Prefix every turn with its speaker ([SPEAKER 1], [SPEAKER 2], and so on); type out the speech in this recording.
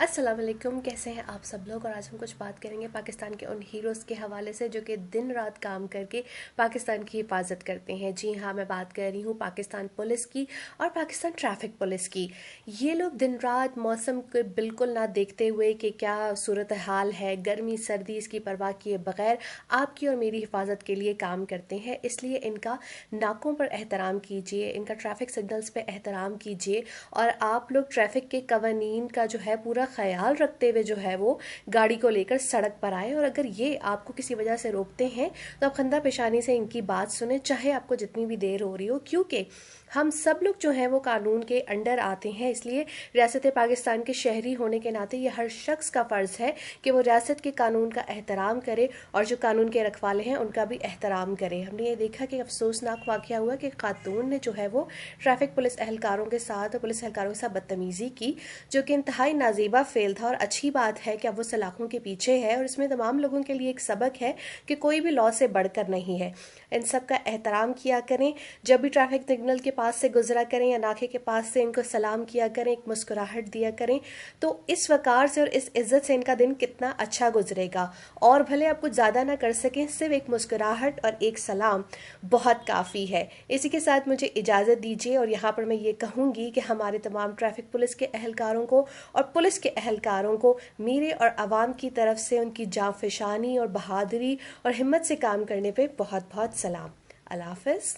[SPEAKER 1] अस्सलाम वालेकुम। कैसे हैं आप सब लोग। और आज हम कुछ बात करेंगे पाकिस्तान के उन हीरोज़ के हवाले से जो कि दिन रात काम करके पाकिस्तान की हिफाजत करते हैं। जी हाँ, मैं बात कर रही हूँ पाकिस्तान पुलिस की और पाकिस्तान ट्रैफिक पुलिस की। ये लोग दिन रात मौसम को बिल्कुल ना देखते हुए कि क्या सूरत हाल है, गर्मी सर्दी, इसकी परवाह किए बगैर आपकी और मेरी हिफाजत के लिए काम करते हैं। इसलिए इनका नाकों पर एहतराम कीजिए, इनका ट्रैफिक सिग्नल्स पे एहतराम कीजिए और आप लोग ट्रैफिक के कवानीन का जो है पूरा ख्याल रखते हुए जो है वो गाड़ी को लेकर सड़क पर आए। और अगर ये आपको किसी वजह से रोकते हैं तो आप खंदा पेशानी से इनकी बात सुने, चाहे आपको जितनी भी देर हो रही हो, क्योंकि हम सब लोग जो हैं वो कानून के अंडर आते हैं। इसलिए रियासत पाकिस्तान के शहरी होने के नाते ये हर शख्स का फ़र्ज़ है कि वो रियासत के कानून का एहतराम करे और जो कानून के रखवाले हैं उनका भी एहतराम करे। हमने ये देखा कि अफसोसनाक वाक़या हुआ कि खातून ने जो है वो ट्रैफिक पुलिस एहलकारों के साथ और पुलिस एहलकारों के साथ बदतमीज़ी की, जो कि इंतहाई नाजीबा फेल था। और अच्छी बात है कि अब वो सलाखों के पीछे है और इसमें तमाम लोगों के लिए एक सबक है कि कोई भी लॉ से बढ़कर नहीं है। इन सब का एहतराम किया करें। जब भी ट्रैफिक सिग्नल के पास से गुजरा करें या नाके के पास से इनको सलाम किया करें, एक मुस्कुराहट दिया करें, तो इस वकार से और इस इज्जत से इनका दिन कितना अच्छा गुजरेगा। और भले आप कुछ ज़्यादा ना कर सकें, सिर्फ एक मुस्कुराहट और एक सलाम बहुत काफ़ी है। इसी के साथ मुझे इजाज़त दीजिए और यहाँ पर मैं ये कहूँगी कि हमारे तमाम ट्रैफिक पुलिस के एहलकारों को और पुलिस के एहलकारों को मेरे और आवाम की तरफ से उनकी जाँफशानी और बहादुरी और हिम्मत से काम करने पे बहुत बहुत सलाम। अल्लाह हाफ़िज़।